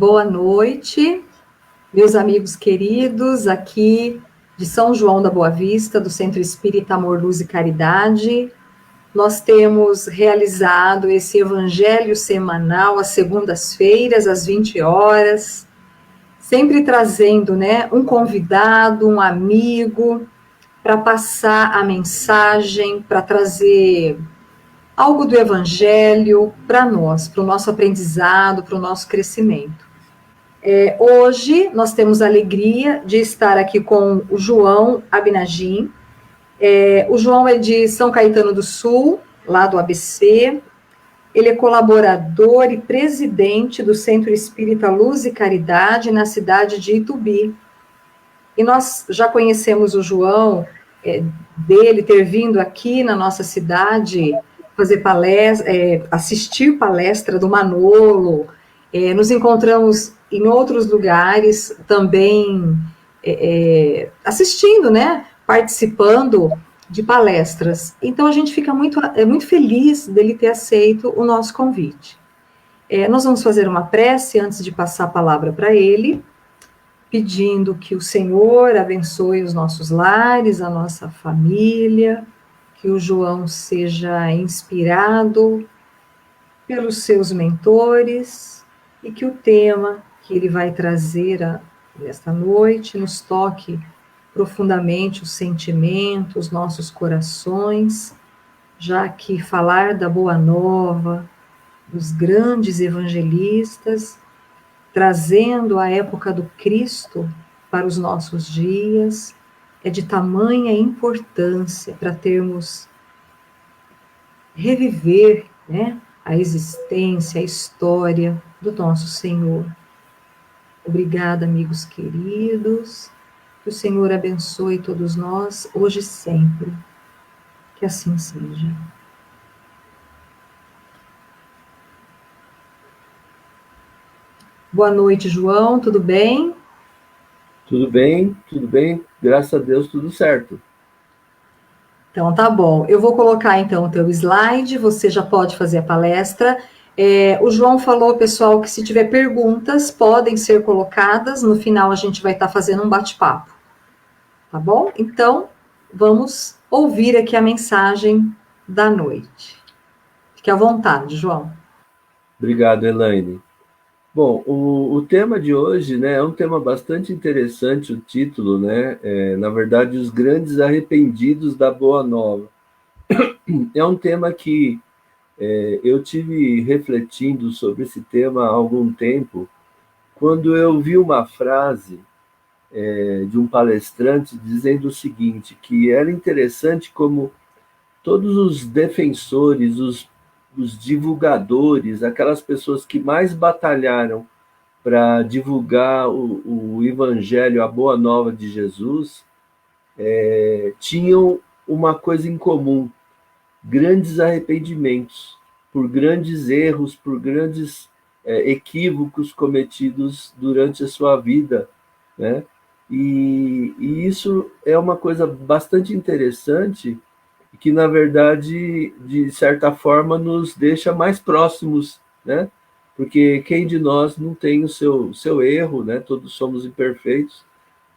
Boa noite, meus amigos queridos, aqui de São João da Boa Vista, do Centro Espírita Amor, Luz e Caridade. Nós temos realizado esse evangelho semanal às segundas-feiras, às 20 horas, sempre trazendo, um convidado, um amigo, para passar a mensagem, para trazer algo do evangelho para nós, para o nosso aprendizado, para o nosso crescimento. Hoje nós temos a alegria de estar aqui com o João Abinagim. O João é de São Caetano do Sul, lá do ABC. Ele é colaborador e presidente do Centro Espírita Luz e Caridade na cidade de Itubi. E nós já conhecemos o João, dele ter vindo aqui na nossa cidade fazer palestra, assistir palestra do Manolo. Nos encontramos em outros lugares também assistindo, participando de palestras. Então a gente fica muito feliz dele ter aceito o nosso convite. Nós vamos fazer uma prece antes de passar a palavra para ele, pedindo que o Senhor abençoe os nossos lares, a nossa família, que o João seja inspirado pelos seus mentores e que o tema que ele vai trazer nesta noite nos toque profundamente os sentimentos, os nossos corações, já que falar da Boa Nova, dos grandes evangelistas, trazendo a época do Cristo para os nossos dias, é de tamanha importância para termos reviver, a existência, a história do nosso Senhor. Obrigada, amigos queridos, que o Senhor abençoe todos nós, hoje e sempre, que assim seja. Boa noite, João, tudo bem? Tudo bem, graças a Deus, tudo certo. Então, tá bom. Eu vou colocar, então, o teu slide, você já pode fazer a palestra. O João falou, pessoal, que se tiver perguntas, podem ser colocadas. No final, a gente vai estar fazendo um bate-papo. Tá bom? Então, vamos ouvir aqui a mensagem da noite. Fique à vontade, João. Obrigado, Elaine. Bom, o tema de hoje, é um tema bastante interessante, o título, na verdade, os grandes arrependidos da Boa Nova. É um tema que eu tive refletindo sobre esse tema há algum tempo, quando eu vi uma frase de um palestrante dizendo o seguinte, que era interessante como todos os defensores, os divulgadores, aquelas pessoas que mais batalharam para divulgar o Evangelho, a Boa Nova de Jesus, tinham uma coisa em comum: grandes arrependimentos por grandes erros, por grandes equívocos cometidos durante a sua vida, E isso é uma coisa bastante interessante, que, na verdade, de certa forma, nos deixa mais próximos, Porque quem de nós não tem o seu erro, Todos somos imperfeitos.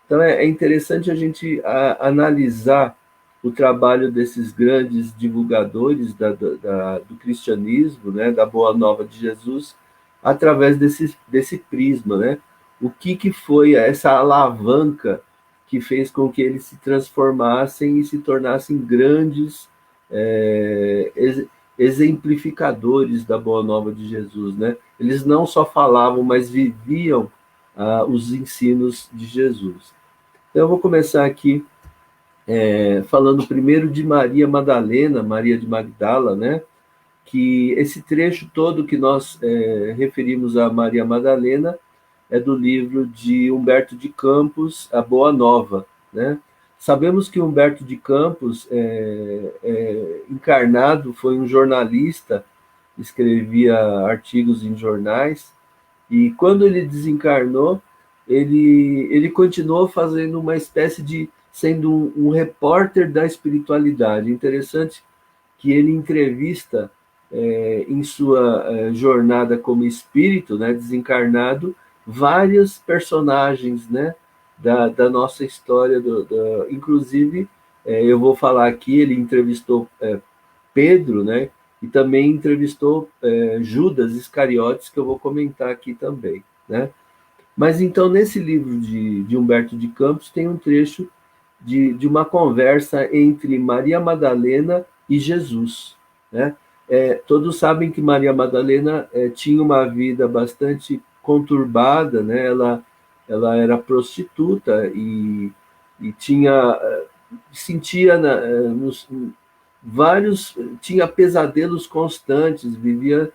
Então, é interessante a gente analisar o trabalho desses grandes divulgadores do cristianismo, da Boa Nova de Jesus, através desse prisma, O que foi essa alavanca que fez com que eles se transformassem e se tornassem grandes exemplificadores da Boa Nova de Jesus, Eles não só falavam, mas viviam os ensinos de Jesus. Então, eu vou começar aqui falando primeiro de Maria Madalena, Maria de Magdala, que esse trecho todo que nós referimos a Maria Madalena é do livro de Humberto de Campos, A Boa Nova, Sabemos que Humberto de Campos, encarnado, foi um jornalista, escrevia artigos em jornais, e quando ele desencarnou, ele continuou fazendo uma espécie de, sendo um repórter da espiritualidade. Interessante que ele entrevista, em sua jornada como espírito, desencarnado, vários personagens, né, da nossa história, inclusive, eu vou falar aqui, ele entrevistou Pedro, né, e também entrevistou Judas Iscariotes, que eu vou comentar aqui também, né. Mas então, nesse livro de Humberto de Campos, tem um trecho de uma conversa entre Maria Madalena e Jesus, né? Todos sabem que Maria Madalena tinha uma vida bastante conturbada, né? Ela era prostituta e tinha sentia vários, tinha pesadelos constantes, vivia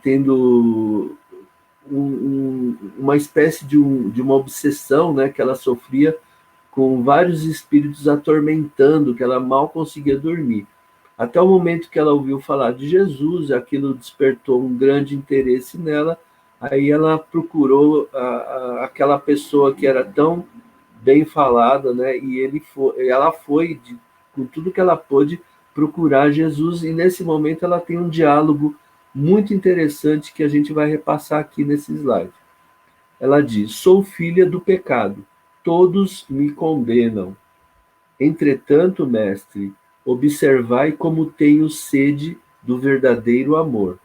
tendo uma espécie de uma obsessão, né, que ela sofria com vários espíritos atormentando, que ela mal conseguia dormir. Até o momento que ela ouviu falar de Jesus, aquilo despertou um grande interesse nela, aí ela procurou aquela pessoa que era tão bem falada, né? E ela foi, com tudo que ela pôde, procurar Jesus, e nesse momento ela tem um diálogo muito interessante que a gente vai repassar aqui nesse slide. Ela diz: sou filha do pecado, todos me condenam. Entretanto, mestre, observai como tenho sede do verdadeiro amor.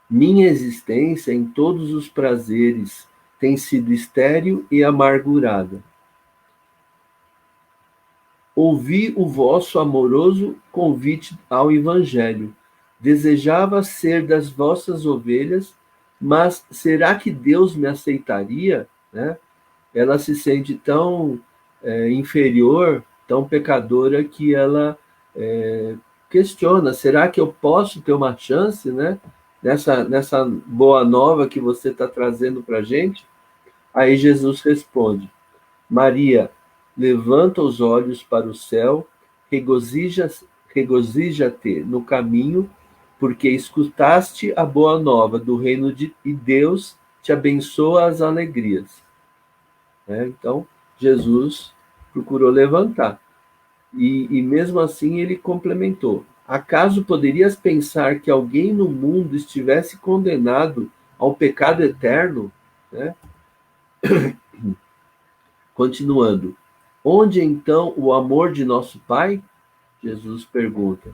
Minha existência em todos os prazeres tem sido estéril e amargurada. Ouvi o vosso amoroso convite ao Evangelho. Desejava ser das vossas ovelhas, mas será que Deus me aceitaria? Né? Ela se sente tão inferior, tão pecadora, que ela questiona: será que eu posso ter uma chance, né? Nessa boa nova que você está trazendo para a gente? Aí Jesus responde: Maria, levanta os olhos para o céu, regozija-te no caminho, porque escutaste a boa nova do reino e Deus te abençoa as alegrias. Então, Jesus procurou levantar. E mesmo assim ele complementou: acaso poderias pensar que alguém no mundo estivesse condenado ao pecado eterno? Né? Continuando: onde então o amor de nosso Pai? Jesus pergunta.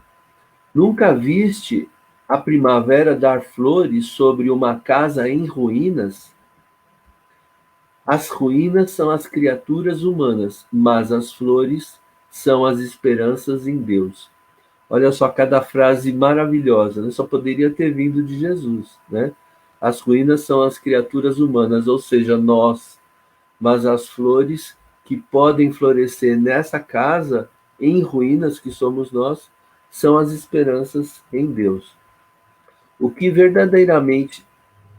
Nunca viste a primavera dar flores sobre uma casa em ruínas? As ruínas são as criaturas humanas, mas as flores são as esperanças em Deus. Olha só cada frase maravilhosa, né? Só poderia ter vindo de Jesus, né? As ruínas são as criaturas humanas, ou seja, nós, mas as flores que podem florescer nessa casa em ruínas que somos nós, são as esperanças em Deus. O que verdadeiramente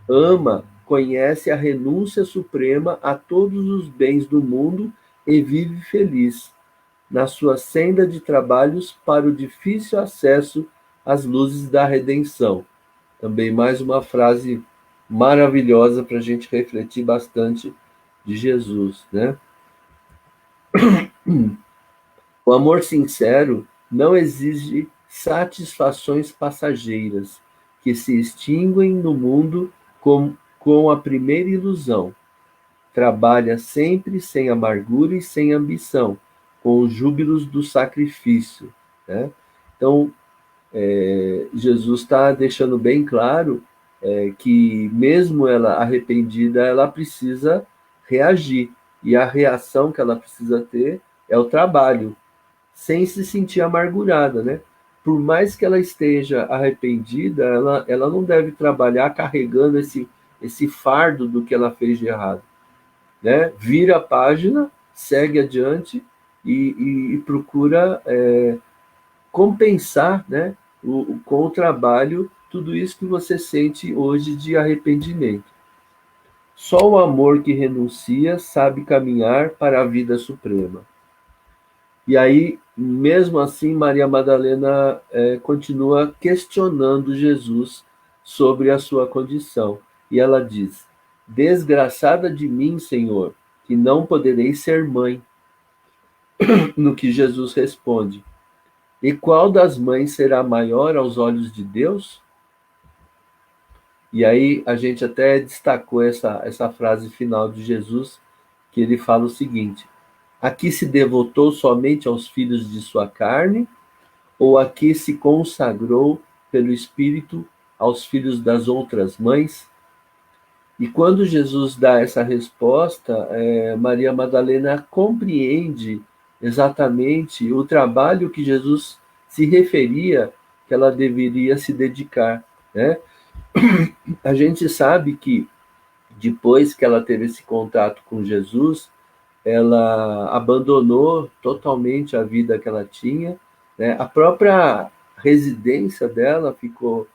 ama conhece a renúncia suprema a todos os bens do mundo e vive feliz na sua senda de trabalhos para o difícil acesso às luzes da redenção. Também mais uma frase maravilhosa para a gente refletir bastante de Jesus, né? O amor sincero não exige satisfações passageiras que se extinguem no mundo com a primeira ilusão. Trabalha sempre sem amargura e sem ambição, com os júbilos do sacrifício. Né? Então, Jesus está deixando bem claro que, mesmo ela arrependida, ela precisa reagir. E a reação que ela precisa ter é o trabalho, sem se sentir amargurada, né? Por mais que ela esteja arrependida, ela não deve trabalhar carregando esse fardo do que ela fez de errado, né? Vira a página, segue adiante e procura compensar, né? Com o trabalho, tudo isso que você sente hoje de arrependimento. Só o amor que renuncia sabe caminhar para a vida suprema. E aí, mesmo assim, Maria Madalena continua questionando Jesus sobre a sua condição. E ela diz: desgraçada de mim, Senhor, que não poderei ser mãe. No que Jesus responde: e qual das mães será maior aos olhos de Deus? E aí a gente até destacou essa frase final de Jesus, que ele fala o seguinte: aqui se devotou somente aos filhos de sua carne, ou aqui se consagrou pelo Espírito aos filhos das outras mães? E quando Jesus dá essa resposta, Maria Madalena compreende exatamente o trabalho que Jesus se referia que ela deveria se dedicar, né? A gente sabe que depois que ela teve esse contato com Jesus, ela abandonou totalmente a vida que ela tinha, né? A própria residência dela ficou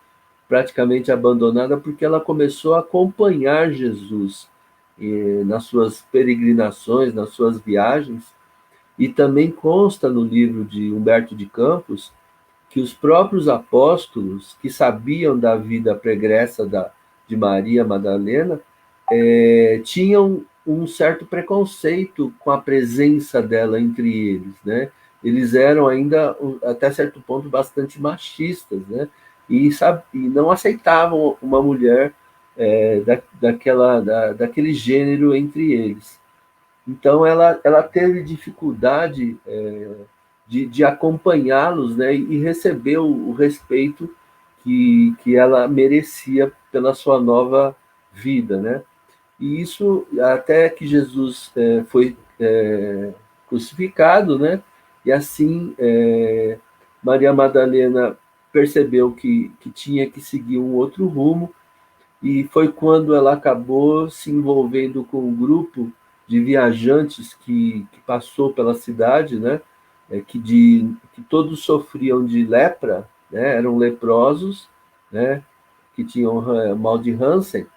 praticamente abandonada porque ela começou a acompanhar Jesus nas suas peregrinações, nas suas viagens, e também consta no livro de Humberto de Campos que os próprios apóstolos que sabiam da vida pregressa de Maria Madalena tinham um certo preconceito com a presença dela entre eles, né? Eles eram ainda, até certo ponto, bastante machistas, né? E não aceitavam uma mulher daquele gênero entre eles. Então, ela teve dificuldade de acompanhá-los, né? E recebeu o respeito que ela merecia pela sua nova vida, né? E isso até que Jesus foi crucificado, né? E assim Maria Madalena percebeu que tinha que seguir um outro rumo, e foi quando ela acabou se envolvendo com um grupo de viajantes que passou pela cidade, né? Que todos sofriam de lepra, né? Eram leprosos, né? Que tinham mal de Hansen,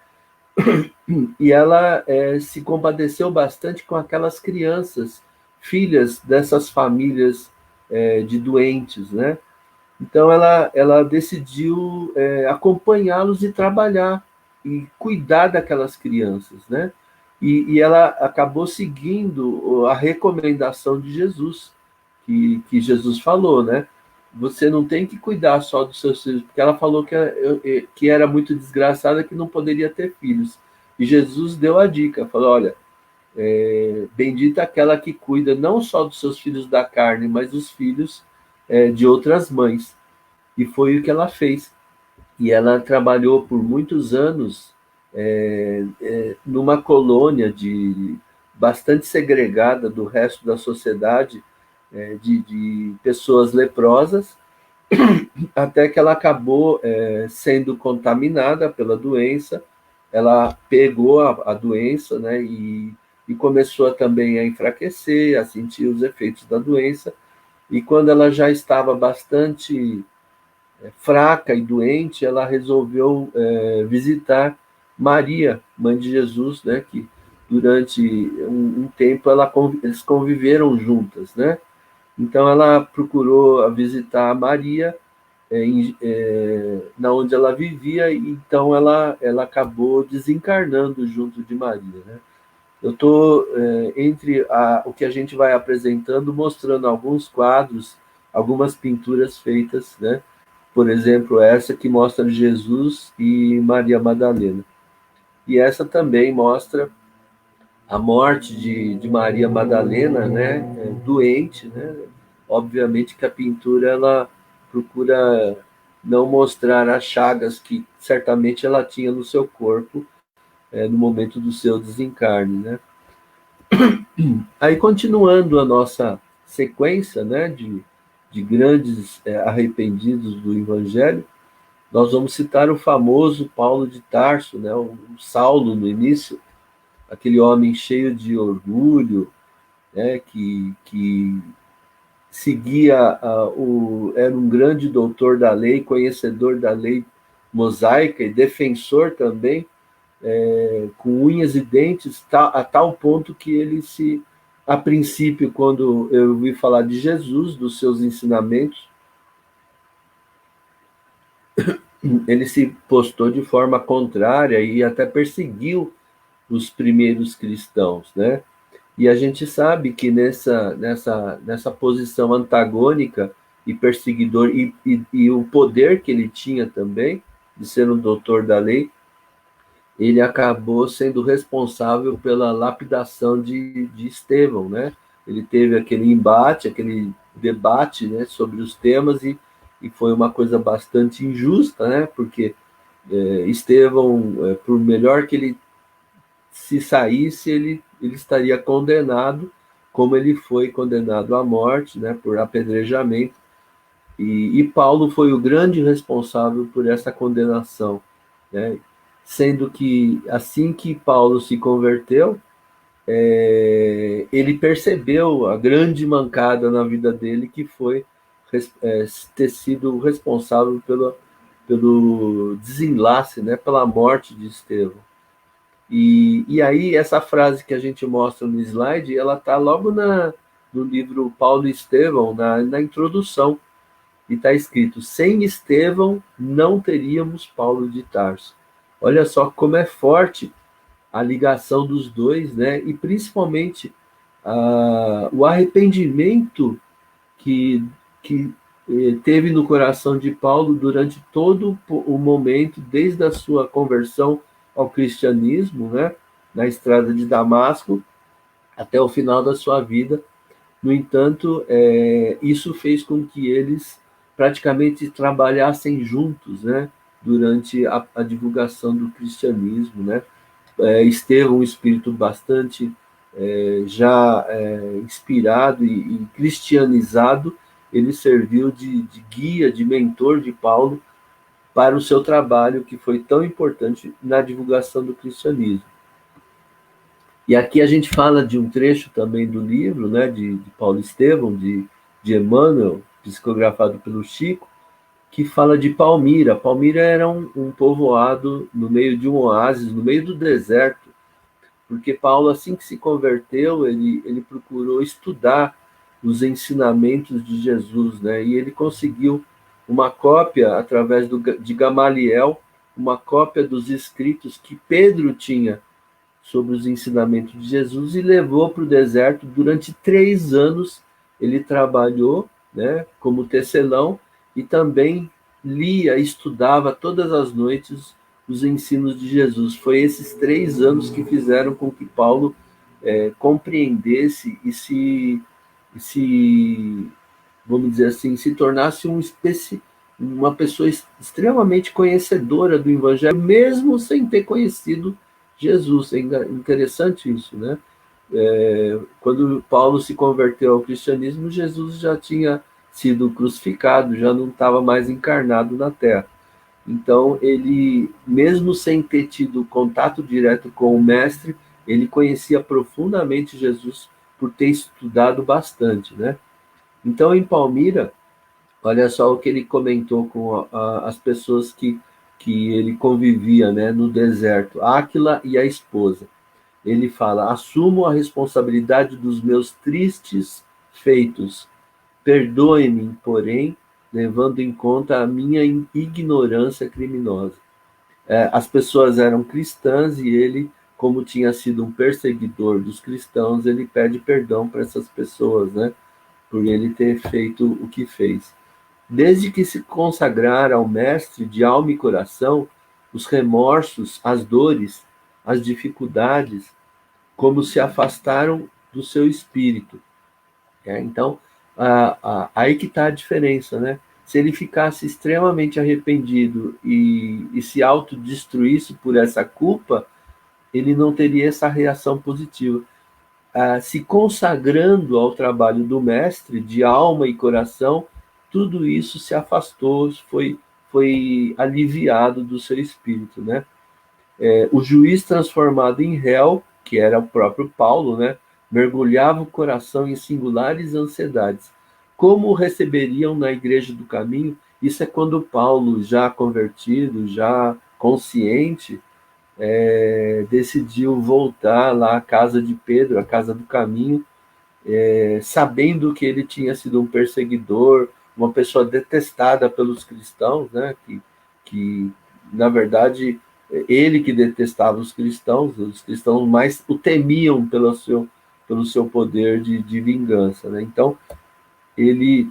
e ela se compadeceu bastante com aquelas crianças, filhas dessas famílias de doentes, né? Então ela decidiu acompanhá-los e trabalhar e cuidar daquelas crianças, né? E ela acabou seguindo a recomendação de Jesus, que Jesus falou, né? Você não tem que cuidar só dos seus filhos, porque ela falou que era muito desgraçada, que não poderia ter filhos. E Jesus deu a dica, falou: olha, bendita aquela que cuida não só dos seus filhos da carne, mas dos filhos de outras mães. E foi o que ela fez. E ela trabalhou por muitos anos numa colônia bastante segregada do resto da sociedade, de pessoas leprosas, até que ela acabou sendo contaminada pela doença. Ela pegou a doença, né, e começou também a enfraquecer, a sentir os efeitos da doença. E quando ela já estava bastante fraca e doente, ela resolveu visitar Maria, mãe de Jesus, né, que durante um tempo eles conviveram juntas, né? Então ela procurou visitar Maria na onde ela vivia, e então ela acabou desencarnando junto de Maria, né? Eu estou entre o que a gente vai apresentando, mostrando alguns quadros, algumas pinturas feitas, né? Por exemplo, essa que mostra Jesus e Maria Madalena. E essa também mostra a morte de Maria Madalena, né? Doente, né? Obviamente que a pintura ela procura não mostrar as chagas que certamente ela tinha no seu corpo no momento do seu desencarne, né? Aí, continuando a nossa sequência, né, de grandes arrependidos do Evangelho, nós vamos citar o famoso Paulo de Tarso, né, o Saulo no início, aquele homem cheio de orgulho, né, que seguia, era um grande doutor da lei, conhecedor da lei mosaica e defensor também, com unhas e dentes, a tal ponto que a princípio, quando eu ouvi falar de Jesus, dos seus ensinamentos, ele se postou de forma contrária e até perseguiu os primeiros cristãos, né? E a gente sabe que nessa posição antagônica e perseguidor, e o poder que ele tinha também, de ser um doutor da lei, ele acabou sendo responsável pela lapidação de Estevão, né? Ele teve aquele embate, aquele debate, né, sobre os temas e foi uma coisa bastante injusta, né? Porque Estevão, por melhor que ele se saísse, ele estaria condenado, como ele foi condenado à morte, né, por apedrejamento. E Paulo foi o grande responsável por essa condenação, né? Sendo que assim que Paulo se converteu, ele percebeu a grande mancada na vida dele, que foi ter sido responsável pelo desenlace, né, pela morte de Estevão. E aí, essa frase que a gente mostra no slide, ela está logo no livro Paulo e Estevão, na introdução, e está escrito: sem Estevão não teríamos Paulo de Tarso. Olha só como é forte a ligação dos dois, né? E principalmente o arrependimento que teve no coração de Paulo durante todo o momento, desde a sua conversão ao cristianismo, né? Na estrada de Damasco, até o final da sua vida. No entanto, isso fez com que eles praticamente trabalhassem juntos, né, durante a divulgação do cristianismo, né? Estevão, um espírito bastante já inspirado e cristianizado, ele serviu de guia, de mentor de Paulo para o seu trabalho, que foi tão importante na divulgação do cristianismo. E aqui a gente fala de um trecho também do livro, né, de Paulo Estevão, de Emmanuel, psicografado pelo Chico, que fala de Palmira. Palmira era um povoado no meio de um oásis, no meio do deserto, porque Paulo, assim que se converteu, ele procurou estudar os ensinamentos de Jesus, né, e ele conseguiu uma cópia, através de Gamaliel, uma cópia dos escritos que Pedro tinha sobre os ensinamentos de Jesus, e levou para o deserto. Durante 3 anos ele trabalhou, né, como tecelão, e também lia, estudava todas as noites os ensinos de Jesus. Foi esses 3 anos que fizeram com que Paulo compreendesse e vamos dizer assim, se tornasse uma pessoa extremamente conhecedora do Evangelho, mesmo sem ter conhecido Jesus. É interessante isso, né? Quando Paulo se converteu ao cristianismo, Jesus já tinha sido crucificado, já não estava mais encarnado na Terra. Então, ele, mesmo sem ter tido contato direto com o Mestre, ele conhecia profundamente Jesus por ter estudado bastante, né? Então, em Palmira, olha só o que ele comentou com as pessoas que ele convivia, né, no deserto, Áquila e a esposa. Ele fala: assumo a responsabilidade dos meus tristes feitos. Perdoe-me, porém, levando em conta a minha ignorância criminosa. As pessoas eram cristãs e ele, como tinha sido um perseguidor dos cristãos, ele pede perdão para essas pessoas, né, por ele ter feito o que fez. Desde que se consagrara ao Mestre de alma e coração, os remorsos, as dores, as dificuldades, como se afastaram do seu espírito. Então, aí que está a diferença, né? Se ele ficasse extremamente arrependido e se autodestruísse por essa culpa, ele não teria essa reação positiva. Se consagrando ao trabalho do Mestre, de alma e coração, tudo isso se afastou, foi aliviado do seu espírito, né? O juiz transformado em réu, que era o próprio Paulo, né, mergulhava o coração em singulares ansiedades. Como o receberiam na igreja do caminho? Isso é quando Paulo, já convertido, já consciente, decidiu voltar lá à casa de Pedro, à casa do caminho, sabendo que ele tinha sido um perseguidor, uma pessoa detestada pelos cristãos, né, que na verdade, ele que detestava os cristãos mais o temiam pelo seu poder de vingança, né? Então, ele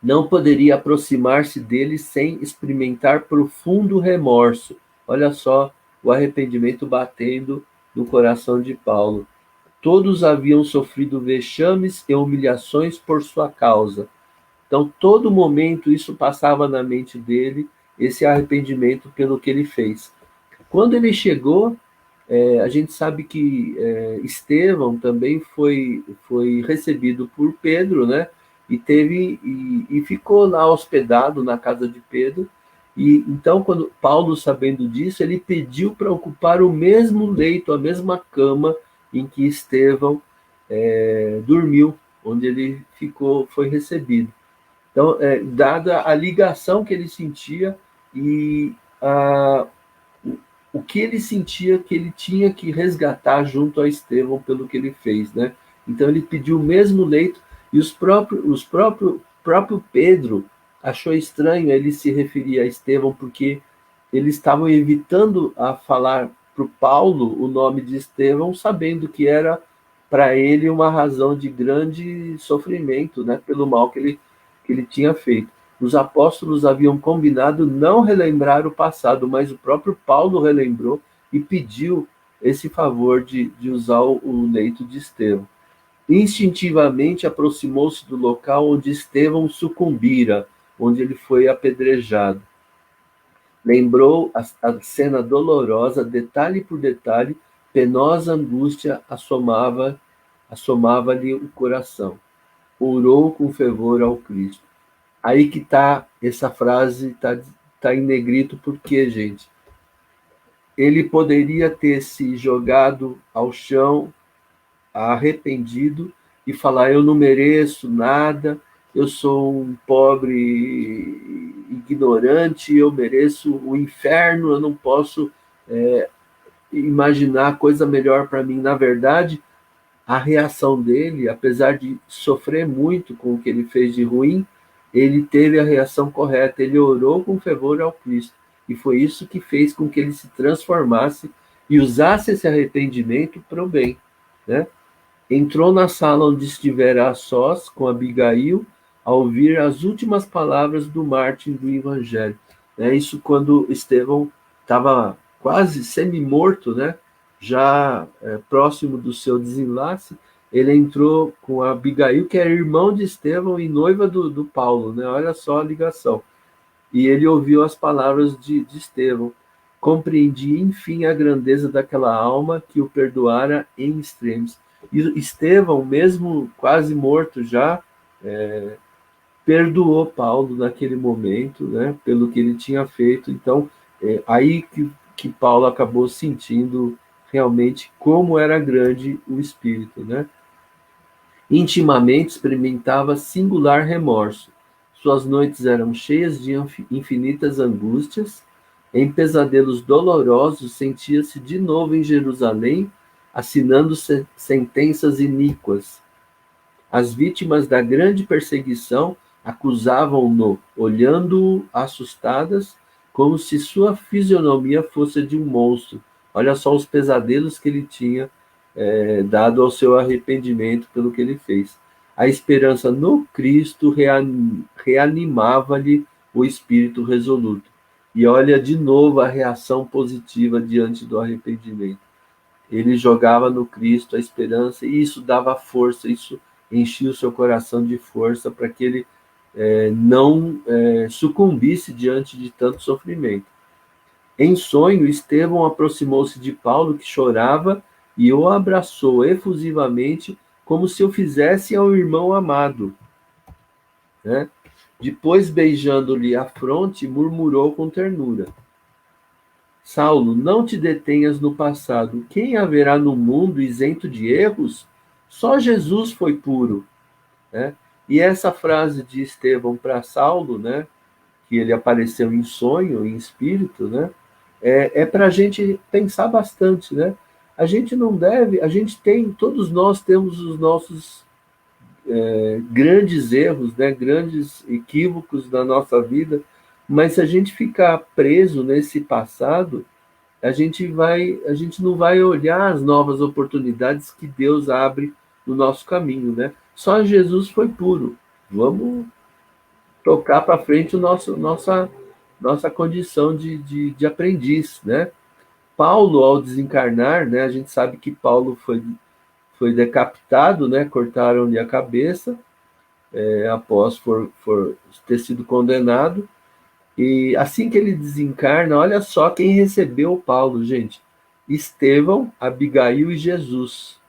não poderia aproximar-se dele sem experimentar profundo remorso. Olha só o arrependimento batendo no coração de Paulo. Todos haviam sofrido vexames e humilhações por sua causa. Então, todo momento isso passava na mente dele, esse arrependimento pelo que ele fez. Quando ele chegou, a gente sabe que Estevão também foi recebido por Pedro, né? E ficou lá hospedado na casa de Pedro. E então, quando Paulo, sabendo disso, ele pediu para ocupar o mesmo leito, a mesma cama em que Estevão dormiu, onde ele foi recebido. Então, dada a ligação que ele sentia e o que ele sentia que ele tinha que resgatar junto a Estevão pelo que ele fez, né? Então ele pediu o mesmo leito e próprio Pedro achou estranho ele se referir a Estevão porque eles estavam evitando a falar para o Paulo o nome de Estevão, sabendo que era para ele uma razão de grande sofrimento, né? Pelo mal que ele tinha feito. Os apóstolos haviam combinado não relembrar o passado, mas o próprio Paulo relembrou e pediu esse favor de usar o leito de Estevão. Instintivamente aproximou-se do local onde Estevão sucumbira, onde ele foi apedrejado. Lembrou a cena dolorosa, detalhe por detalhe, penosa angústia assomava-lhe o coração. Orou com fervor ao Cristo. Aí que está, essa frase tá em negrito, porque, gente, ele poderia ter se jogado ao chão, arrependido, e falar, eu não mereço nada, eu sou um pobre ignorante, eu mereço o inferno, eu não posso imaginar coisa melhor para mim. Na verdade, a reação dele, apesar de sofrer muito com o que ele fez de ruim, ele teve a reação correta, ele orou com fervor ao Cristo. E foi isso que fez com que ele se transformasse e usasse esse arrependimento para o bem, né? Entrou na sala onde estivera a sós com Abigail, a ouvir as últimas palavras do Mártir do Evangelho. Isso quando Estevão estava quase semi-morto, né? Já próximo do seu desenlace, ele entrou com a Abigail, que era irmão de Estevão e noiva do Paulo, né? Olha só a ligação. E ele ouviu as palavras de Estevão. Compreendi, enfim, a grandeza daquela alma que o perdoara em extremos. E Estevão, mesmo quase morto já, perdoou Paulo naquele momento, né? Pelo que ele tinha feito. Então, aí que Paulo acabou sentindo realmente como era grande o Espírito, né? Intimamente experimentava singular remorso. Suas noites eram cheias de infinitas angústias. Em pesadelos dolorosos, sentia-se de novo em Jerusalém, assinando sentenças iníquas. As vítimas da grande perseguição acusavam-no, olhando-o assustadas, como se sua fisionomia fosse de um monstro. Olha só os pesadelos que ele tinha dado ao seu arrependimento pelo que ele fez. A esperança no Cristo reanimava-lhe o espírito resoluto. E olha de novo a reação positiva diante do arrependimento. Ele jogava no Cristo a esperança e isso dava força, isso enchia o seu coração de força para que ele não sucumbisse diante de tanto sofrimento. Em sonho, Estevão aproximou-se de Paulo, que chorava, e o abraçou efusivamente, como se o fizesse ao irmão amado. Né? Depois, beijando-lhe a fronte, murmurou com ternura: Saulo, não te detenhas no passado. Quem haverá no mundo isento de erros? Só Jesus foi puro. Né? E essa frase de Estevão para Saulo, né, que ele apareceu em sonho, em espírito, né, para a gente pensar bastante, né? A gente não deve, todos nós temos os nossos grandes erros, né, grandes equívocos na nossa vida, mas se a gente ficar preso nesse passado, a gente não vai olhar as novas oportunidades que Deus abre no nosso caminho, né? Só Jesus foi puro. Vamos tocar para frente nossa condição de aprendiz, né? Paulo, ao desencarnar, né, a gente sabe que Paulo foi decapitado, né, cortaram-lhe a cabeça, após ter sido condenado. E assim que ele desencarna, olha só quem recebeu Paulo, gente. Estevão, Abigail e Jesus.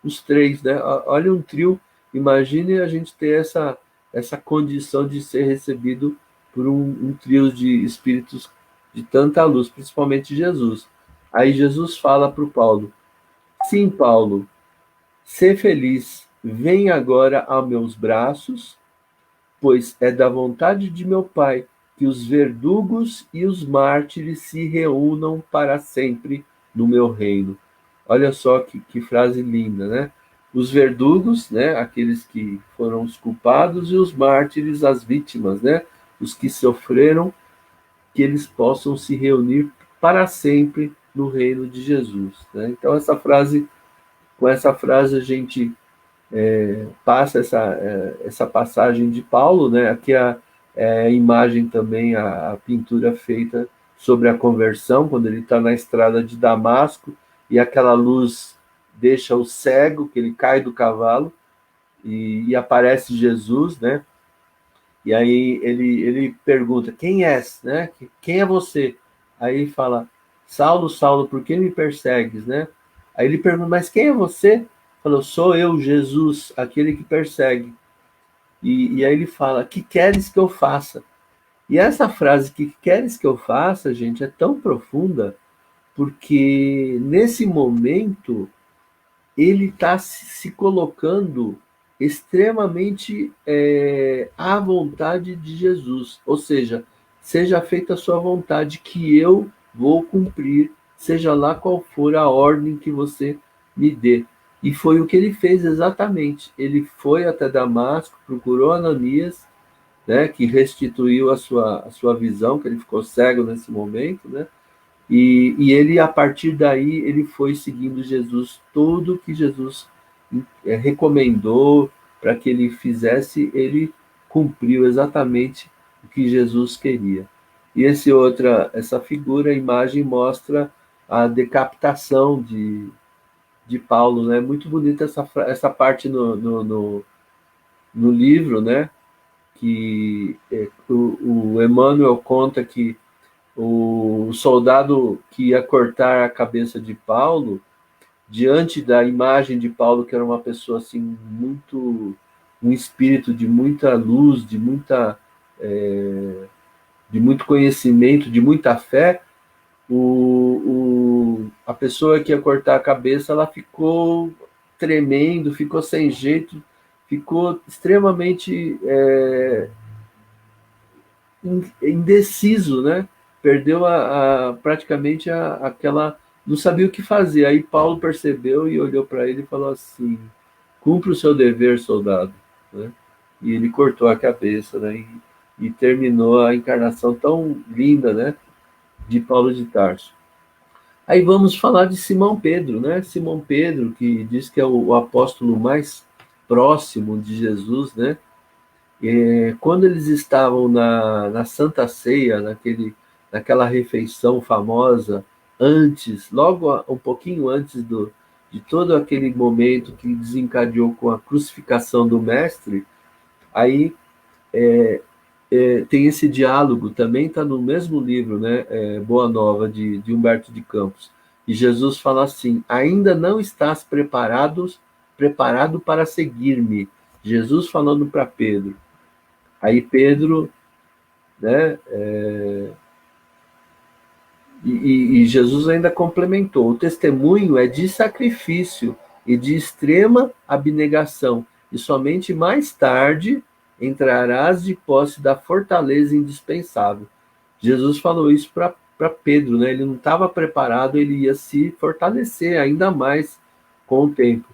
Os três, né? Olha um trio. Imagine a gente ter essa condição de ser recebido por um trio de espíritos de tanta luz, principalmente Jesus. Aí Jesus fala para o Paulo: sim, Paulo, sê feliz, vem agora aos meus braços, pois é da vontade de meu Pai que os verdugos e os mártires se reúnam para sempre no meu reino. Olha só que frase linda, né? Os verdugos, né, aqueles que foram os culpados, e os mártires, as vítimas, né, os que sofreram, que eles possam se reunir para sempre no reino de Jesus, né? Então com essa frase a gente passa essa passagem de Paulo, né? Aqui a imagem também, a pintura feita sobre a conversão, quando ele está na estrada de Damasco, e aquela luz deixa o cego, que ele cai do cavalo, e aparece Jesus, né? E aí ele pergunta, quem és, né? Quem é você? Aí ele fala, Saulo, Saulo, por que me persegues, né? Aí ele pergunta, mas quem é você? Falou, sou eu, Jesus, aquele que persegue. E aí ele fala, que queres que eu faça? E essa frase, que queres que eu faça, gente, é tão profunda, porque nesse momento ele está se colocando extremamente à vontade de Jesus. Ou seja feita a sua vontade, que eu vou cumprir, seja lá qual for a ordem que você me dê. E foi o que ele fez exatamente. Ele foi até Damasco, procurou Ananias, né, que restituiu a sua visão, que ele ficou cego nesse momento, né? E ele, a partir daí, ele foi seguindo Jesus, tudo que Jesus recomendou para que ele fizesse, ele cumpriu exatamente o que Jesus queria. E essa figura, a imagem, mostra a decapitação de Paulo, né? Muito bonita essa parte no livro, né? Que o Emmanuel conta que o soldado que ia cortar a cabeça de Paulo, diante da imagem de Paulo, que era uma pessoa assim um espírito de muita luz, de muito conhecimento, de muita fé, a pessoa que ia cortar a cabeça, ela ficou tremendo, ficou sem jeito, ficou extremamente indeciso, né? Perdeu praticamente aquela, não sabia o que fazer. Aí Paulo percebeu e olhou para ele e falou assim: cumpra o seu dever, soldado, né? E ele cortou a cabeça, né? E terminou a encarnação tão linda, né? De Paulo de Tarso. Aí vamos falar de Simão Pedro, né? Simão Pedro, que diz que é o apóstolo mais próximo de Jesus, né? Quando eles estavam na Santa Ceia, naquela refeição famosa, logo um pouquinho antes de todo aquele momento que desencadeou com a crucificação do Mestre, aí tem esse diálogo, também está no mesmo livro, né, Boa Nova, de Humberto de Campos. E Jesus fala assim: ainda não estás preparado para seguir-me. Jesus falando para Pedro. Aí Pedro, né, e Jesus ainda complementou: o testemunho é de sacrifício e de extrema abnegação, e somente mais tarde entrarás de posse da fortaleza indispensável. Jesus falou isso para Pedro, né? Ele não estava preparado, ele ia se fortalecer ainda mais com o tempo.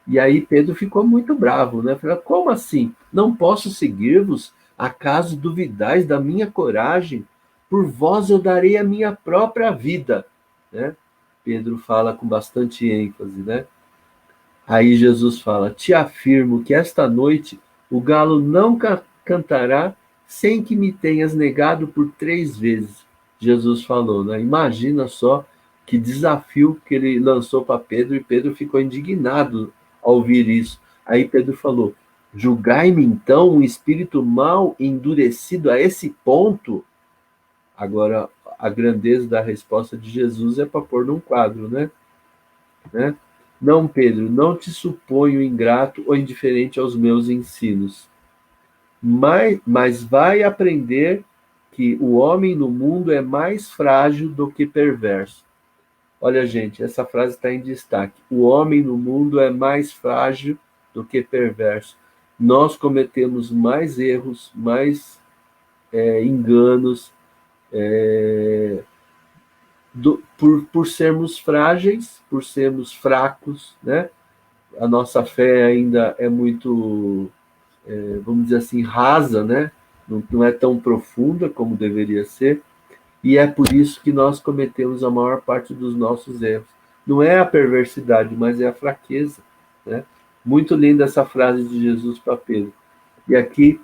E aí Pedro ficou muito bravo, né? Falou: como assim? Não posso seguir-vos? Acaso duvidais da minha coragem? Por vós eu darei a minha própria vida, né? Pedro fala com bastante ênfase, né? Aí Jesus fala: te afirmo que esta noite o galo não cantará sem que me tenhas negado por 3 vezes. Jesus falou, né? Imagina só Que desafio que ele lançou para Pedro, e Pedro ficou indignado ao ouvir isso. Aí Pedro falou: julgai-me então um espírito mau endurecido a esse ponto? Agora, a grandeza da resposta de Jesus é para pôr num quadro, né? Não, Pedro, não te suponho ingrato ou indiferente aos meus ensinos, mas vai aprender que o homem no mundo é mais frágil do que perverso. Olha, gente, essa frase está em destaque. O homem no mundo é mais frágil do que perverso. Nós cometemos mais erros, mais enganos, por sermos frágeis, por sermos fracos, né? A nossa fé ainda é muito, vamos dizer assim, rasa, né? Não é tão profunda como deveria ser. E é por isso que nós cometemos a maior parte dos nossos erros. Não é a perversidade, mas é a fraqueza, né? Muito linda essa frase de Jesus para Pedro. E aqui,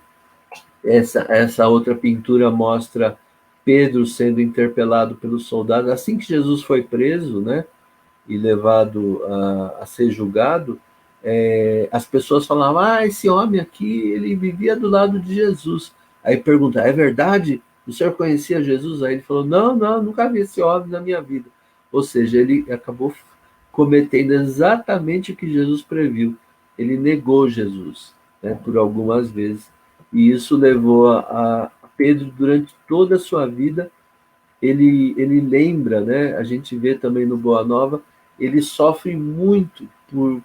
essa outra pintura mostra Pedro sendo interpelado pelos soldados. Assim que Jesus foi preso, né, e levado a ser julgado, as pessoas falavam: esse homem aqui, ele vivia do lado de Jesus. Aí pergunta: é verdade? O senhor conhecia Jesus? Aí ele falou: não, nunca vi esse homem na minha vida. Ou seja, ele acabou cometendo exatamente o que Jesus previu. Ele negou Jesus, né, por algumas vezes. E isso levou a Pedro, durante toda a sua vida, ele lembra, né? A gente vê também no Boa Nova, ele sofre muito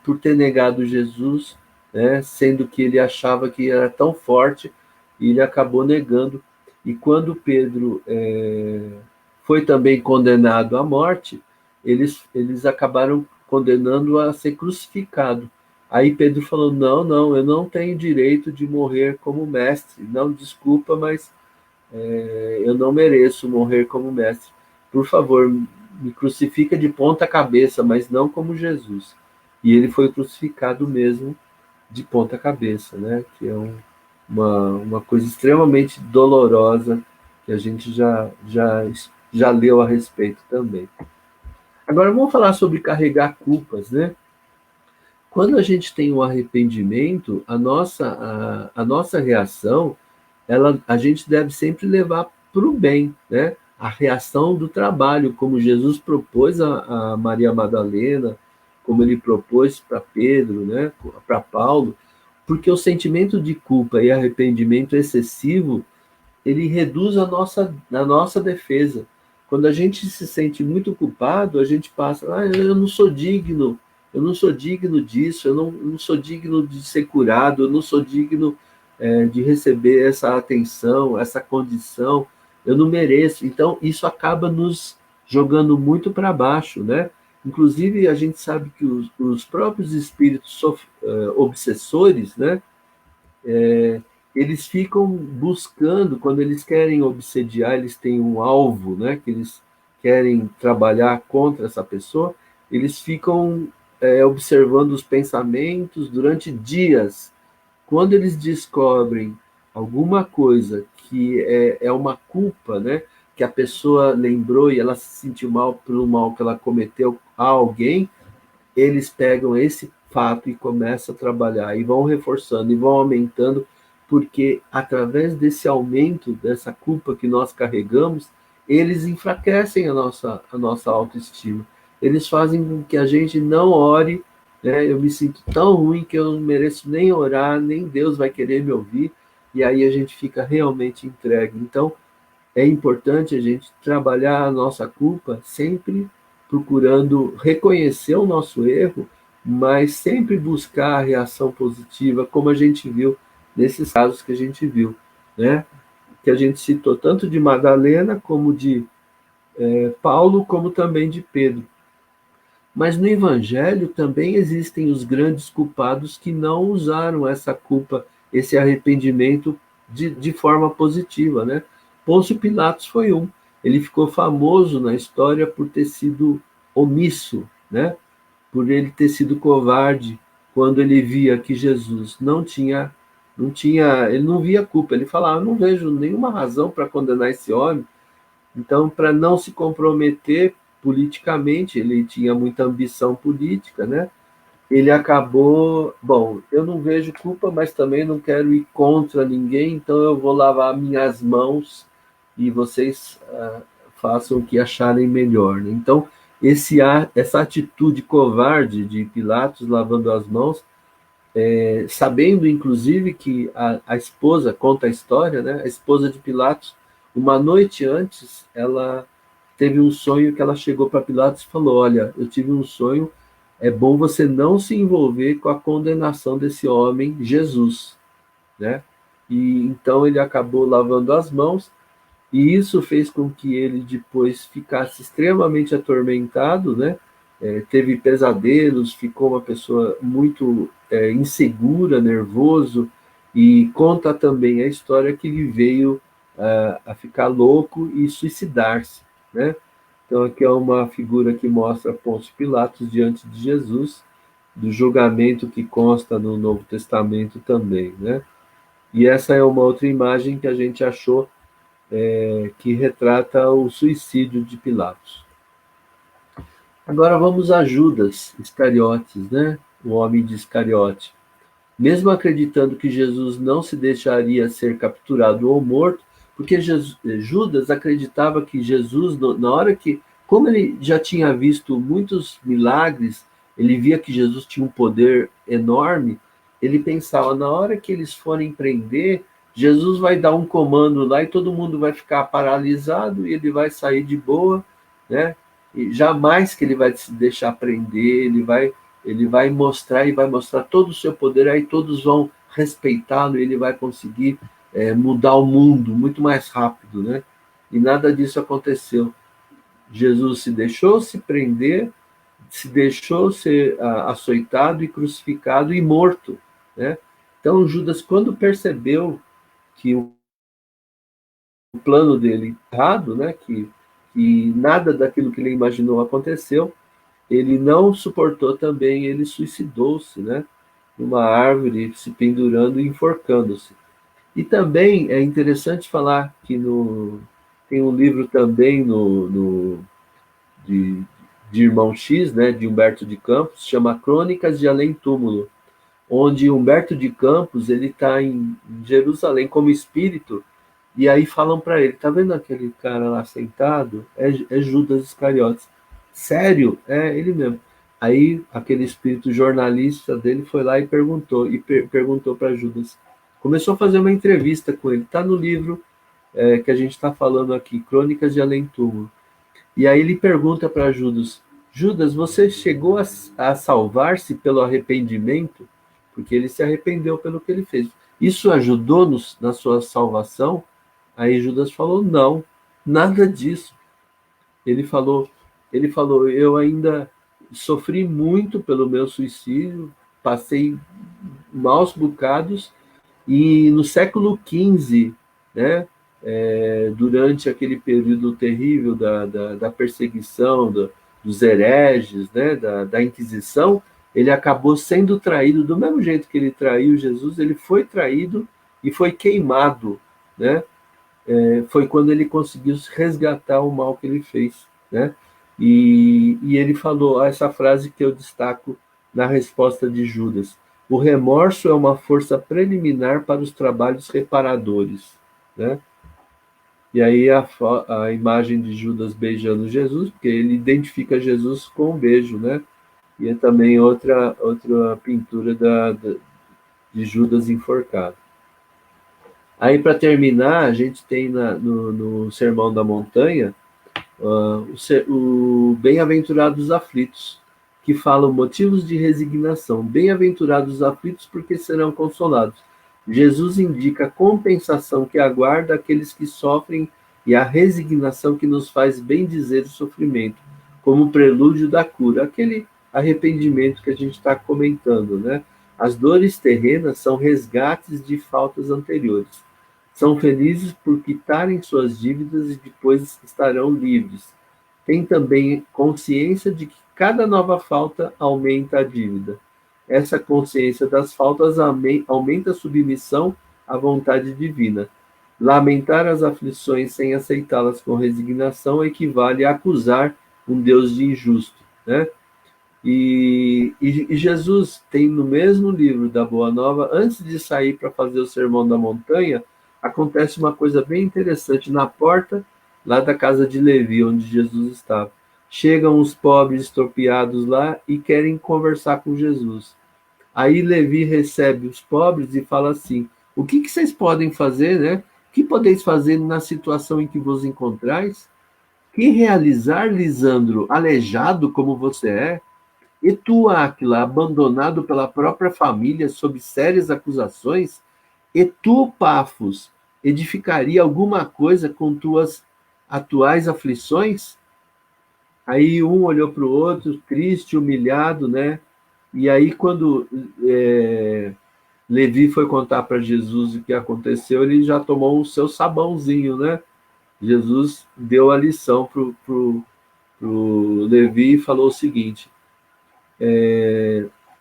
por ter negado Jesus, né? Sendo que ele achava que era tão forte, e ele acabou negando. E quando Pedro foi também condenado à morte, eles acabaram condenando a ser crucificado. Aí Pedro falou: não, eu não tenho direito de morrer como mestre. Não, desculpa, mas eu não mereço morrer como mestre. Por favor, me crucifica de ponta cabeça, mas não como Jesus. E ele foi crucificado mesmo de ponta cabeça, né? Que é uma coisa extremamente dolorosa, que a gente já leu a respeito também. Agora vamos falar sobre carregar culpas, né? Quando a gente tem um arrependimento, a nossa reação, a gente deve sempre levar para o bem, né? A reação do trabalho, como Jesus propôs a Maria Madalena, como ele propôs para Pedro, né? Para Paulo, porque o sentimento de culpa e arrependimento excessivo, ele reduz a nossa defesa. Quando a gente se sente muito culpado, a gente passa: eu não sou digno, eu não sou digno disso, eu não sou digno de ser curado, eu não sou digno de receber essa atenção, essa condição, eu não mereço. Então, isso acaba nos jogando muito para baixo, né? Inclusive, a gente sabe que os próprios espíritos obsessores, né? Eles ficam buscando, quando eles querem obsediar, eles têm um alvo, né, que eles querem trabalhar contra essa pessoa, eles ficam observando os pensamentos durante dias. Quando eles descobrem alguma coisa que é uma culpa, né, que a pessoa lembrou e ela se sentiu mal pelo mal que ela cometeu a alguém, eles pegam esse fato e começam a trabalhar, e vão reforçando, e vão aumentando, porque através desse aumento, dessa culpa que nós carregamos, eles enfraquecem a nossa autoestima. Eles fazem com que a gente não ore, né? Eu me sinto tão ruim que eu não mereço nem orar, nem Deus vai querer me ouvir, e aí a gente fica realmente entregue. Então, é importante a gente trabalhar a nossa culpa sempre procurando reconhecer o nosso erro, mas sempre buscar a reação positiva, como a gente viu nesses casos que a gente viu, né? Que a gente citou tanto de Madalena, como de Paulo, como também de Pedro. Mas no Evangelho também existem os grandes culpados que não usaram essa culpa, esse arrependimento de forma positiva, né? Pôncio Pilatos foi um. Ele ficou famoso na história por ter sido omisso, né? Por ele ter sido covarde quando ele via que Jesus ele não via culpa. Ele falava: não vejo nenhuma razão para condenar esse homem. Então, para não se comprometer, politicamente, ele tinha muita ambição política, né? Ele acabou, bom, eu não vejo culpa, mas também não quero ir contra ninguém, então eu vou lavar minhas mãos e vocês façam o que acharem melhor, né? Então, essa atitude covarde de Pilatos lavando as mãos, sabendo inclusive que a esposa, conta a história, né? A esposa de Pilatos, uma noite antes, ela teve um sonho que ela chegou para Pilatos e falou: olha, eu tive um sonho, é bom você não se envolver com a condenação desse homem, Jesus, né? E então ele acabou lavando as mãos, e isso fez com que ele depois ficasse extremamente atormentado, né? Teve pesadelos, ficou uma pessoa muito insegura, nervoso, e conta também a história que ele veio a ficar louco e suicidar-se, né? Então aqui é uma figura que mostra Pôncio Pilatos diante de Jesus, do julgamento que consta no Novo Testamento também, né? E essa é uma outra imagem que a gente achou que retrata o suicídio de Pilatos. Agora vamos a Judas Iscariotes, né? O homem de Iscariote. Mesmo acreditando que Jesus não se deixaria ser capturado ou morto, porque Judas acreditava que Jesus, na hora que, como ele já tinha visto muitos milagres, ele via que Jesus tinha um poder enorme, ele pensava, na hora que eles forem prender, Jesus vai dar um comando lá e todo mundo vai ficar paralisado e ele vai sair de boa, né? E jamais que ele vai se deixar prender, ele vai mostrar e vai mostrar todo o seu poder, aí todos vão respeitá-lo e ele vai conseguir mudar o mundo muito mais rápido, né? E nada disso aconteceu. Jesus se deixou se prender, se deixou ser açoitado e crucificado e morto, né? Então Judas, quando percebeu que o plano dele errado, né? Que nada daquilo que ele imaginou aconteceu, ele não suportou também, ele suicidou-se, né? Numa árvore, se pendurando e enforcando-se. E também é interessante falar que tem um livro também de, de Irmão X, né, de Humberto de Campos, chama Crônicas de Além Túmulo, onde Humberto de Campos ele está em Jerusalém como espírito, e aí falam para ele, tá vendo aquele cara lá sentado? É Judas Iscariotes. Sério? É ele mesmo. Aí aquele espírito jornalista dele foi lá e perguntou, perguntou para Judas. Começou a fazer uma entrevista com ele. Está no livro que a gente está falando aqui, Crônicas de Além Túmulo. E aí ele pergunta para Judas, Judas, você chegou a salvar-se pelo arrependimento? Porque ele se arrependeu pelo que ele fez. Isso ajudou na sua salvação? Aí Judas falou, não, nada disso. Ele falou, eu ainda sofri muito pelo meu suicídio, passei maus bocados, e no século XV, né, durante aquele período terrível da perseguição, dos hereges, né, da Inquisição, ele acabou sendo traído, do mesmo jeito que ele traiu Jesus, ele foi traído e foi queimado, né? Foi quando ele conseguiu resgatar o mal que ele fez, né? E ele falou essa frase que eu destaco na resposta de Judas: o remorso é uma força preliminar para os trabalhos reparadores, né? E aí a imagem de Judas beijando Jesus, porque ele identifica Jesus com um beijo, né? E é também outra pintura de Judas enforcado. Aí, para terminar, a gente tem no Sermão da Montanha o Bem-aventurados aflitos, que falam motivos de resignação. Bem-aventurados os aflitos, porque serão consolados. Jesus indica a compensação que aguarda aqueles que sofrem e a resignação que nos faz bem dizer o sofrimento, como prelúdio da cura, aquele arrependimento que a gente está comentando, né? As dores terrenas são resgates de faltas anteriores. São felizes por quitarem suas dívidas e depois estarão livres. Têm também consciência de que cada nova falta aumenta a dívida. Essa consciência das faltas aumenta a submissão à vontade divina. Lamentar as aflições sem aceitá-las com resignação equivale a acusar um Deus de injusto, né? E Jesus tem no mesmo livro da Boa Nova, antes de sair para fazer o Sermão da Montanha, acontece uma coisa bem interessante na porta lá da casa de Levi, onde Jesus estava. Chegam os pobres estropiados lá e querem conversar com Jesus. Aí Levi recebe os pobres e fala assim: o que vocês podem fazer, né? O que podeis fazer na situação em que vos encontrais? Que realizar, Lisandro, aleijado como você é? E tu, Áquila, abandonado pela própria família sob sérias acusações? E tu, Pafos, edificaria alguma coisa com tuas atuais aflições? Aí um olhou para o outro, triste, humilhado, né? E aí, quando Levi foi contar para Jesus o que aconteceu, ele já tomou o seu sabãozinho, né? Jesus deu a lição para o Levi e falou o seguinte: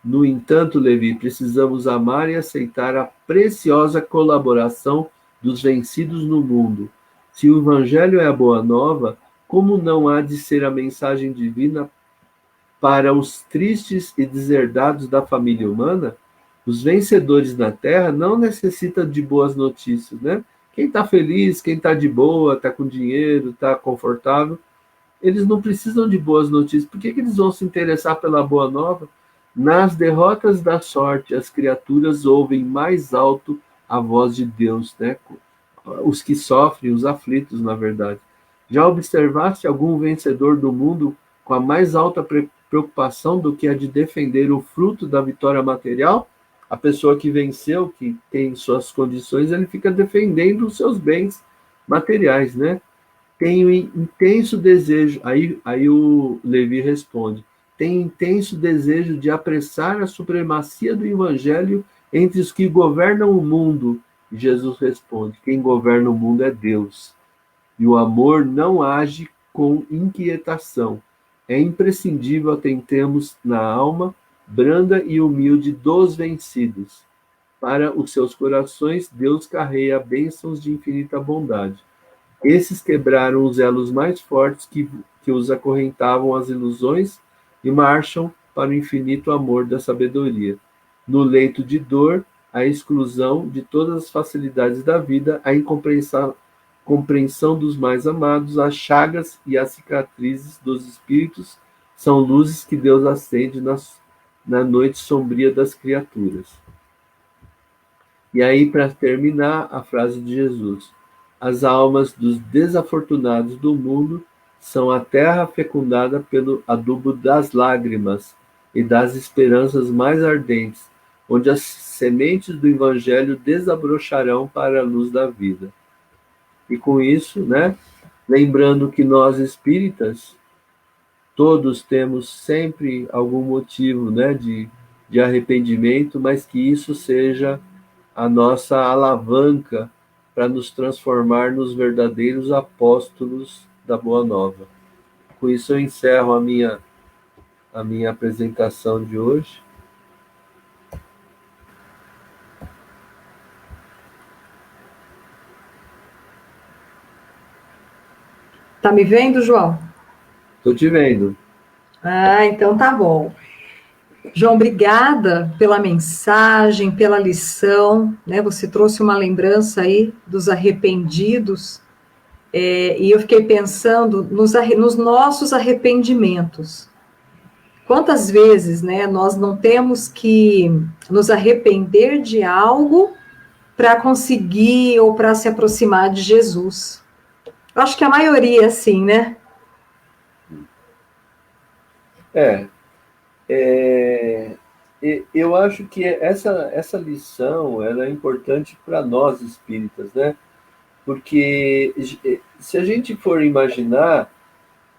no entanto, Levi, precisamos amar e aceitar a preciosa colaboração dos vencidos no mundo. Se o Evangelho é a boa nova, como não há de ser a mensagem divina para os tristes e deserdados da família humana? Os vencedores na Terra não necessitam de boas notícias, né? Quem está feliz, quem está de boa, está com dinheiro, está confortável, eles não precisam de boas notícias. Por que eles vão se interessar pela boa nova? Nas derrotas da sorte, as criaturas ouvem mais alto a voz de Deus, né? Os que sofrem, os aflitos, na verdade. Já observaste algum vencedor do mundo com a mais alta preocupação do que a de defender o fruto da vitória material? A pessoa que venceu, que tem suas condições, ele fica defendendo os seus bens materiais, né? Tenho intenso desejo, aí o Levi responde, tenho intenso desejo de apressar a supremacia do Evangelho entre os que governam o mundo. E Jesus responde, quem governa o mundo é Deus. E o amor não age com inquietação. É imprescindível atentemos na alma branda e humilde dos vencidos. Para os seus corações, Deus carrega bênçãos de infinita bondade. Esses quebraram os elos mais fortes que os acorrentavam às ilusões e marcham para o infinito amor da sabedoria. No leito de dor, a exclusão de todas as facilidades da vida, a compreensão dos mais amados, as chagas e as cicatrizes dos espíritos são luzes que Deus acende na noite sombria das criaturas. E aí, para terminar, a frase de Jesus: as almas dos desafortunados do mundo são a terra fecundada pelo adubo das lágrimas e das esperanças mais ardentes, onde as sementes do Evangelho desabrocharão para a luz da vida. E com isso, né, lembrando que nós espíritas, todos temos sempre algum motivo, né, de arrependimento, mas que isso seja a nossa alavanca para nos transformar nos verdadeiros apóstolos da Boa Nova. Com isso eu encerro a minha apresentação de hoje. Tá me vendo, João? Estou te vendo. Ah, então tá bom. João, obrigada pela mensagem, pela lição, né? Você trouxe uma lembrança aí dos arrependidos, e eu fiquei pensando nos nossos arrependimentos. Quantas vezes, né, nós não temos que nos arrepender de algo para conseguir ou para se aproximar de Jesus? Eu acho que a maioria, sim, né? Eu acho que essa lição ela é importante para nós espíritas, né? Porque se a gente for imaginar,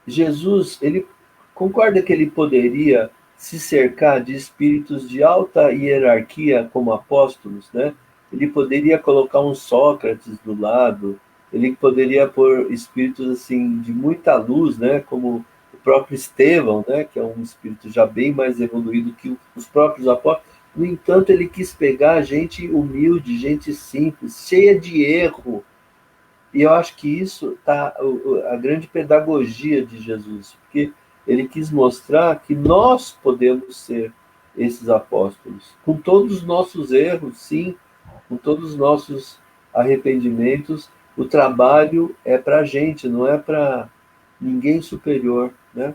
Jesus, ele concorda que ele poderia se cercar de espíritos de alta hierarquia como apóstolos, né? Ele poderia colocar um Sócrates do lado, ele poderia pôr espíritos assim de muita luz, né? Como o próprio Estevão, né? Que é um espírito já bem mais evoluído que os próprios apóstolos. No entanto, ele quis pegar gente humilde, gente simples, cheia de erro, E eu acho que isso está a grande pedagogia de Jesus, porque ele quis mostrar que nós podemos ser esses apóstolos, com todos os nossos erros, sim, com todos os nossos arrependimentos. O trabalho é para a gente, não é para ninguém superior, né?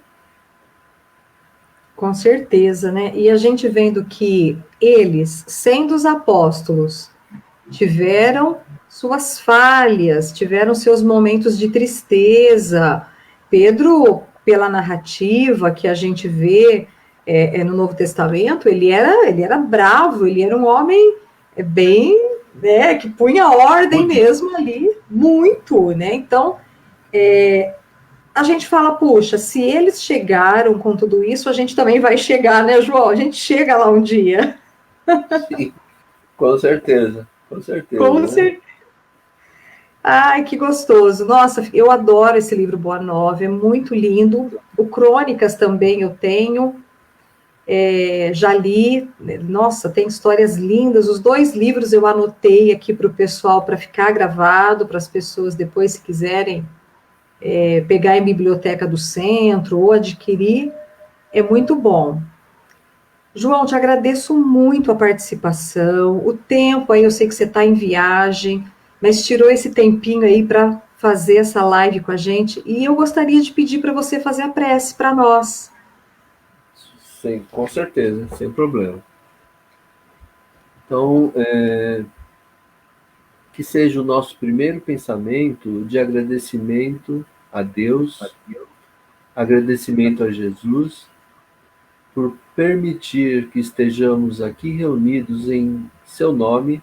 Com certeza, né? E a gente vendo que eles, sendo os apóstolos, tiveram suas falhas, tiveram seus momentos de tristeza. Pedro, pela narrativa que a gente vê no Novo Testamento, ele era bravo, ele era um homem bem, né, que punha ordem mesmo ali, muito, né? Então, a gente fala, puxa, se eles chegaram com tudo isso, a gente também vai chegar, né, João? A gente chega lá um dia. Sim, com certeza, com certeza, Com né? certeza. Ai, que gostoso. Nossa, eu adoro esse livro Boa Nova, é muito lindo. O Crônicas também eu tenho, já li. Nossa, tem histórias lindas. Os 2 livros eu anotei aqui para o pessoal para ficar gravado, para as pessoas depois, se quiserem, pegar em biblioteca do centro ou adquirir. É muito bom. João, te agradeço muito a participação, o tempo aí, eu sei que você está em viagem, mas tirou esse tempinho aí para fazer essa live com a gente, e eu gostaria de pedir para você fazer a prece para nós. Sim, com certeza, sem problema. Então, que seja o nosso primeiro pensamento de agradecimento a Deus, agradecimento a Jesus, por permitir que estejamos aqui reunidos em seu nome,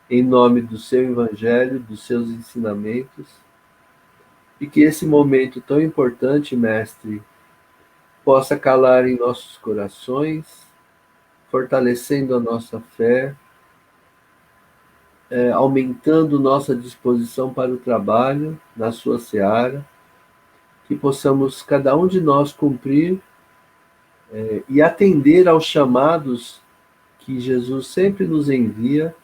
em nome do seu Evangelho, dos seus ensinamentos, e que esse momento tão importante, Mestre, possa calar em nossos corações, fortalecendo a nossa fé, aumentando nossa disposição para o trabalho na sua seara, que possamos cada um de nós cumprir e atender aos chamados que Jesus sempre nos envia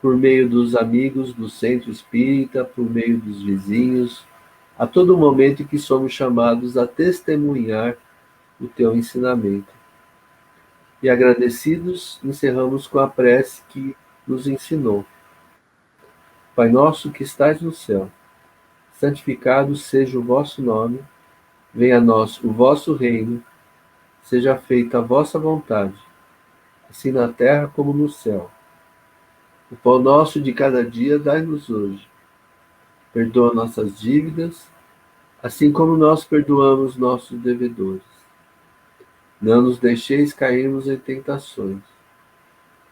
por meio dos amigos do centro espírita, por meio dos vizinhos, a todo momento em que somos chamados a testemunhar o teu ensinamento. E agradecidos, encerramos com a prece que nos ensinou. Pai nosso que estais no céu, santificado seja o vosso nome, venha a nós o vosso reino, seja feita a vossa vontade, assim na terra como no céu. O pão nosso de cada dia dai-nos hoje. Perdoa nossas dívidas, assim como nós perdoamos nossos devedores. Não nos deixeis cairmos em tentações,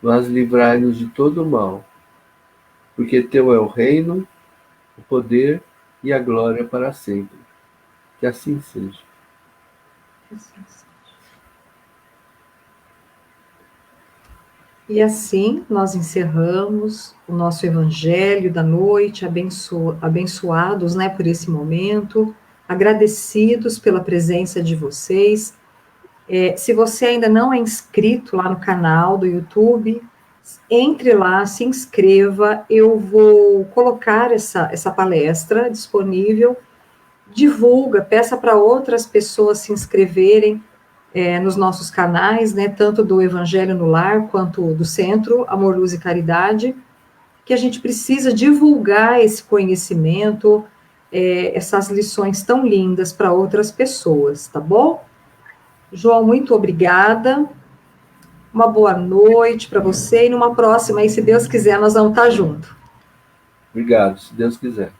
mas livrai-nos de todo o mal, porque teu é o reino, o poder e a glória para sempre. Que assim seja. E assim nós encerramos o nosso Evangelho da noite, abençoados, né, por esse momento, agradecidos pela presença de vocês. Se você ainda não é inscrito lá no canal do YouTube, entre lá, se inscreva, eu vou colocar essa palestra disponível, divulga, peça para outras pessoas se inscreverem nos nossos canais, né, tanto do Evangelho no Lar, quanto do Centro Amor, Luz e Caridade, que a gente precisa divulgar esse conhecimento, essas lições tão lindas para outras pessoas, tá bom? João, muito obrigada. Uma boa noite para você e numa próxima, aí, se Deus quiser, nós vamos estar juntos. Obrigado, se Deus quiser.